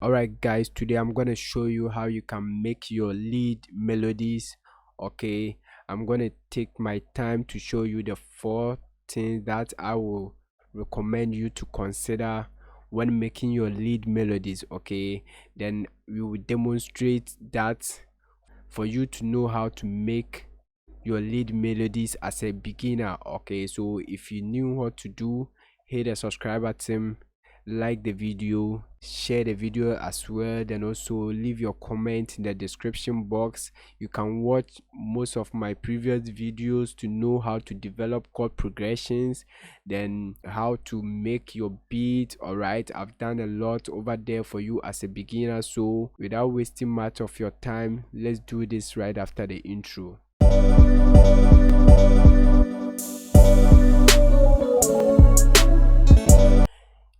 Alright guys, today I'm gonna show you how you can make your lead melodies. Okay, I'm gonna take my time to show you the 4 things that I will recommend you to consider when making your lead melodies. Okay, then we will demonstrate that for you to know how to make your lead melodies as a beginner. Okay, so if you knew what to do, hit the subscribe button, like the video, share the video as well, then also leave your comment in the description box. You can watch most of my previous videos to know how to develop chord progressions, then how to make your beat. All right, I've done a lot over there for you as a beginner. So without wasting much of your time, let's do this right after the intro.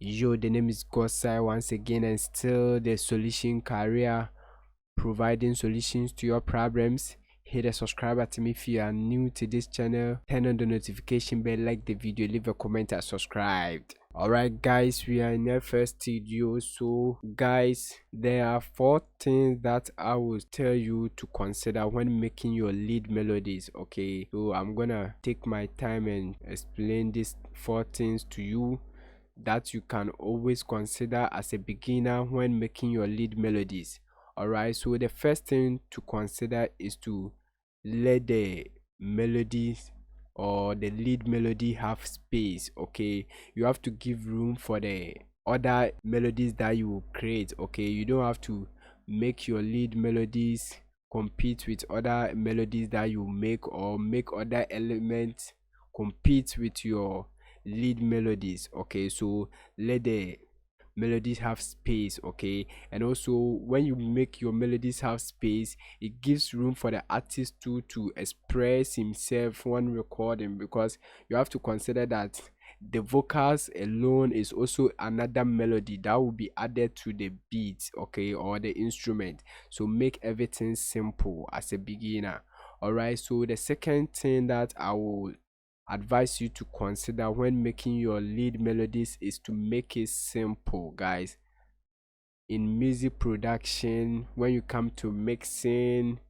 Yo, the name is Gosai once again, and still the solution career, providing solutions to your problems. Hit the subscribe button if you are new to this channel, turn on the notification bell, like the video, leave a comment and subscribed. Alright guys, we are in the flstudio. So guys, there are 4 things that I will tell you to consider when making your lead melodies. Okay, so I'm gonna take my time and explain these 4 things to you that you can always consider as a beginner when making your lead melodies. Alright, so the first thing to consider is to let the melodies or the lead melody have space. Okay, you have to give room for the other melodies that you will create. Okay, you don't have to make your lead melodies compete with other melodies that you make, or make other elements compete with your lead melodies. Okay, so let the melodies have space. Okay, and also when you make your melodies have space, it gives room for the artist to express himself when recording, because you have to consider that the vocals alone is also another melody that will be added to the beat, okay, or the instrument. So make everything simple as a beginner. All right, so the second thing that I will advise you to consider when making your lead melodies is to make it simple. Guys, in music production, when you come to mixing,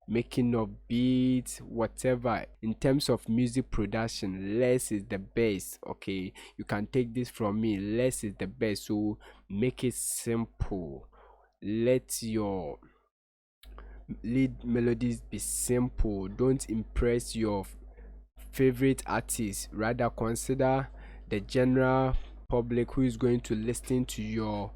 making of beats, whatever, in terms of music production, less is the best. Okay, you can take this from me, less is the best. So make it simple. Let your lead melodies be simple. Don't impress your favorite artist, rather consider the general public who is going to listen to your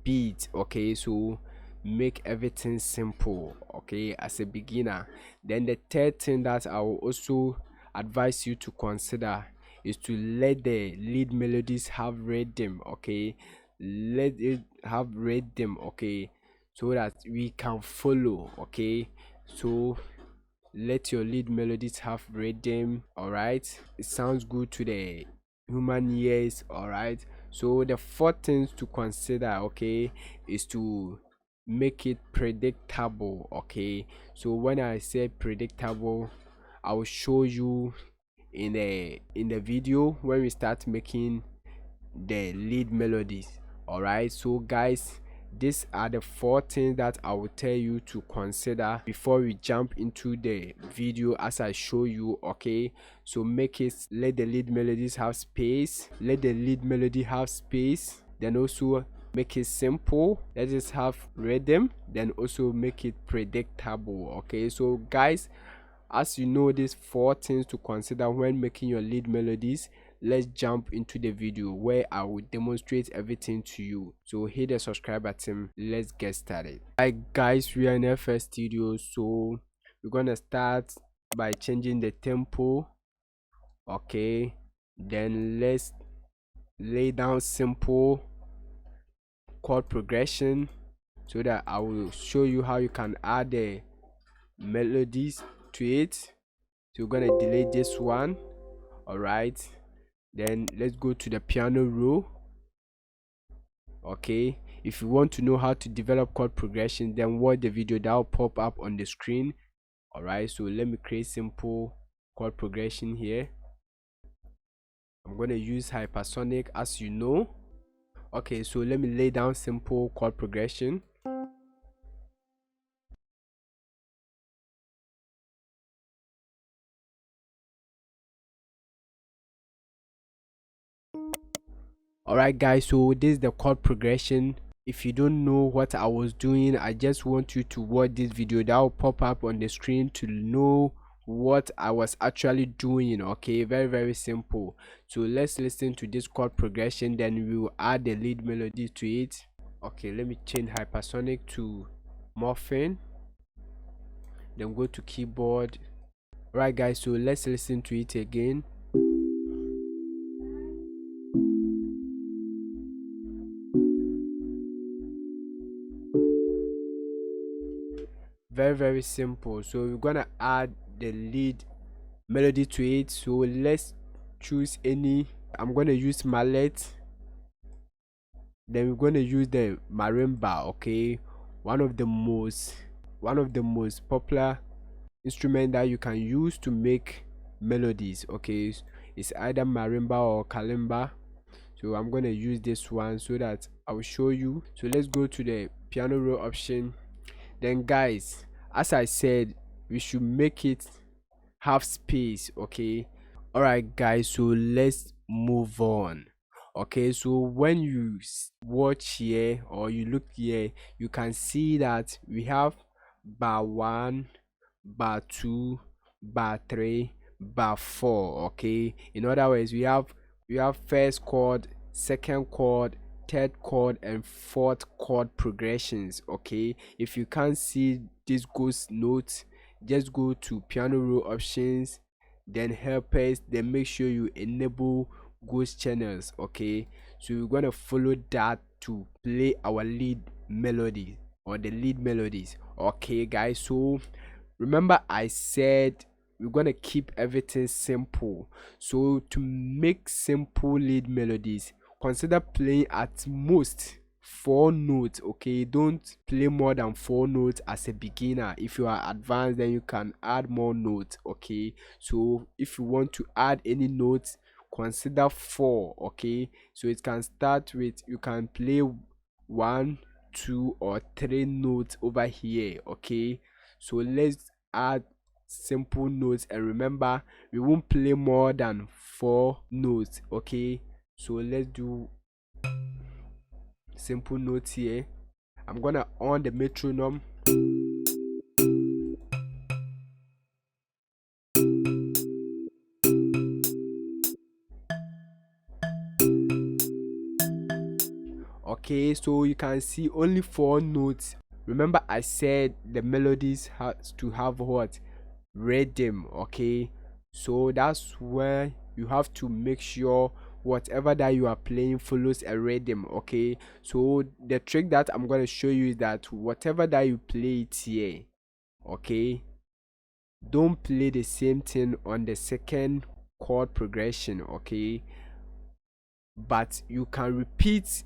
beat. Okay, so make everything simple, okay, as a beginner. Then the third thing that I will also advise you to consider is to let the lead melodies have rhythm. Okay, let it have rhythm. Okay, so that we can follow. Okay, so let your lead melodies have rhythm. All right, it sounds good to the human ears. All right, so the 4 things to consider, okay, is to make it predictable. Okay, so when I say predictable, I will show you in the video when we start making the lead melodies. All right, so guys, these are the 4 things that I will tell you to consider before we jump into the video as I show you. Okay, so make it, let the lead melodies have space, let the lead melody have space, then also make it simple, let it have rhythm, then also make it predictable. Okay, so guys, as you know these 4 things to consider when making your lead melodies, let's jump into the video where I will demonstrate everything to you. So hit the subscribe button, let's get started. Alright guys, we are in FL Studio, so we're gonna start by changing the tempo. Okay, then let's lay down simple chord progression so that I will show you how you can add the melodies to it. So we're gonna delete this one. All right, then let's go to the piano roll. Okay, if you want to know how to develop chord progression, then watch the video that will pop up on the screen. All right, so let me create simple chord progression here. I'm going to use hypersonic, as you know. Okay, so let me lay down simple chord progression. Alright guys, so this is the chord progression. If you don't know what I was doing, I just want you to watch this video that will pop up on the screen to know what I was actually doing. Okay, very simple. So let's listen to this chord progression, then we will add the lead melody to it. Okay, let me change hypersonic to morphine, then go to keyboard. Right guys, so let's listen to it again. Very simple. So we're gonna add the lead melody to it. So let's choose any. I'm gonna use mallet, then we're gonna use the marimba. Okay, one of the most popular instrument that you can use to make melodies. Okay, it's either marimba or kalimba. So I'm gonna use this one so that I will show you. So let's go to the piano roll option. Then guys, as I said, we should make it have space. Okay, all right guys, so let's move on. Okay, so when you watch here or you look here, you can see that we have bar 1, bar 2, bar 3, bar 4. Okay, in other words, we have first chord, second chord, third chord, and fourth chord progressions. Okay, if you can't see this ghost notes, just go to piano roll options, then helpers, then make sure you enable ghost channels. Okay, so we're gonna follow that to play our lead melody or the lead melodies. Okay guys, so remember I said we're gonna keep everything simple. So to make simple lead melodies, consider playing at most 4 notes. Okay, don't play more than 4 notes as a beginner. If you are advanced, then you can add more notes. Okay, so if you want to add any notes, consider 4. Okay, so it can start with, you can play 1, 2, or 3 notes over here. Okay, so let's add simple notes, and remember we won't play more than 4 notes. Okay, so let's do simple notes here. I'm gonna on the metronome. Okay, so you can see only 4 notes. Remember I said the melodies has to have what? Rhythm. Okay, so that's where you have to make sure whatever that you are playing follows a rhythm. Okay, so the trick that I'm going to show you is that whatever that you play it here, okay, don't play the same thing on the second chord progression. Okay, but you can repeat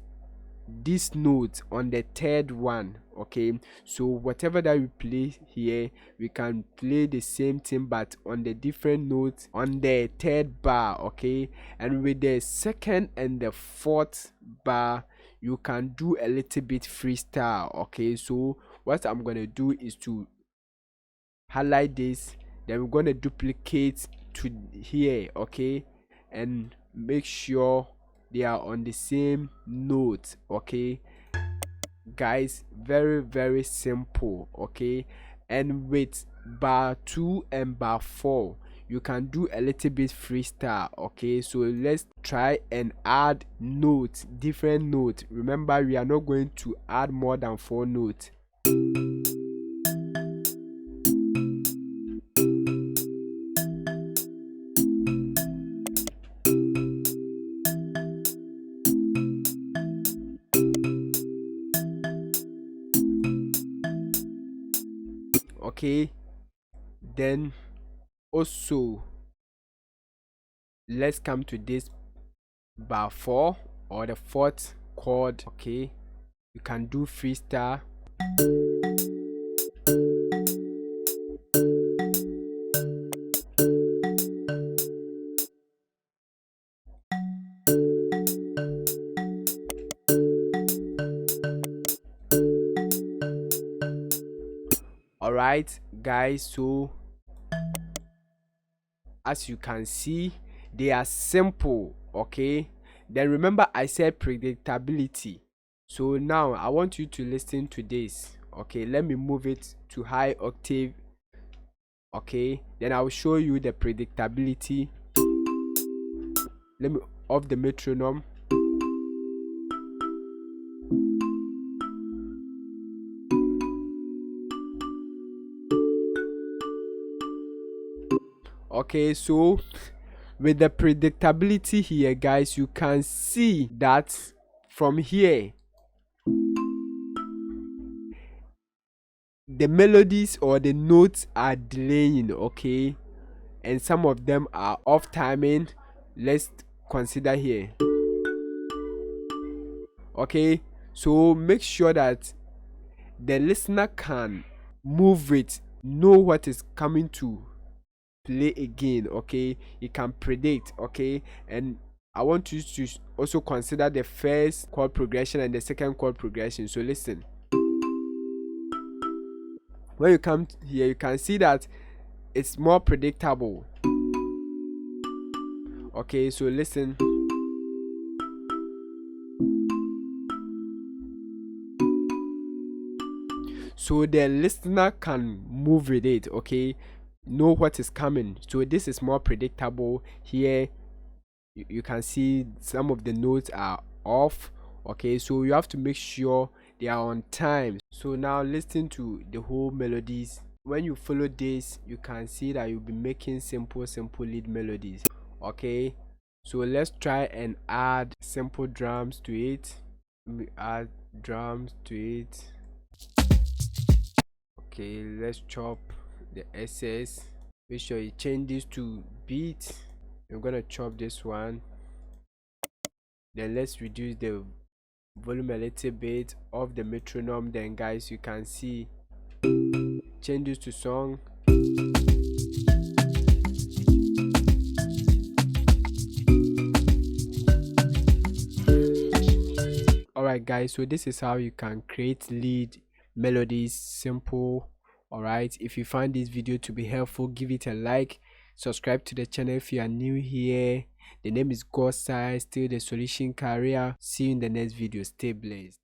this note on the third one. Okay, so whatever that we play here, we can play the same thing but on the different notes on the third bar. Okay, and with the second and the fourth bar, you can do a little bit freestyle. Okay, so what I'm gonna do is to highlight this, then we're gonna duplicate to here. Okay, and make sure they are on the same note. Okay guys, very simple. Okay, and with bar 2 and bar 4, you can do a little bit freestyle. Okay, so let's try and add notes, different notes. Remember we are not going to add more than 4 notes. Okay, then also let's come to this bar 4 or the fourth chord. Okay, you can do freestyle. All right guys, so as you can see, they are simple. Okay, then remember I said predictability. So now I want you to listen to this. Okay, let me move it to high octave. Okay, then I'll show you the predictability. Let me off the metronome. Okay, so with the predictability here guys, you can see that from here the melodies or the notes are delaying. Okay, and some of them are off timing. Let's consider here. Okay, so make sure that the listener can move it, know what is coming to play again. Okay, you can predict. Okay, and I want you to also consider the first chord progression and the second chord progression. So listen, when you come here you can see that it's more predictable. Okay, so listen. So the listener can move with it. Okay, know what is coming. So this is more predictable. Here you can see some of the notes are off. Okay, so you have to make sure they are on time. So now listen to the whole melodies. When you follow this, you can see that you'll be making simple lead melodies. Okay, so let's try and add simple drums to it. Let me add drums to it. Okay, let's chop the SS. Make sure you change this to beat. I'm gonna chop this one. Then let's reduce the volume a little bit of the metronome. Then guys, you can see, change this to song. Alright guys, so this is how you can create lead melodies, simple. Alright, if you find this video to be helpful, give it a like, subscribe to the channel if you are new here. The name is God's Side, still the solution career. See you in the next video. Stay blessed.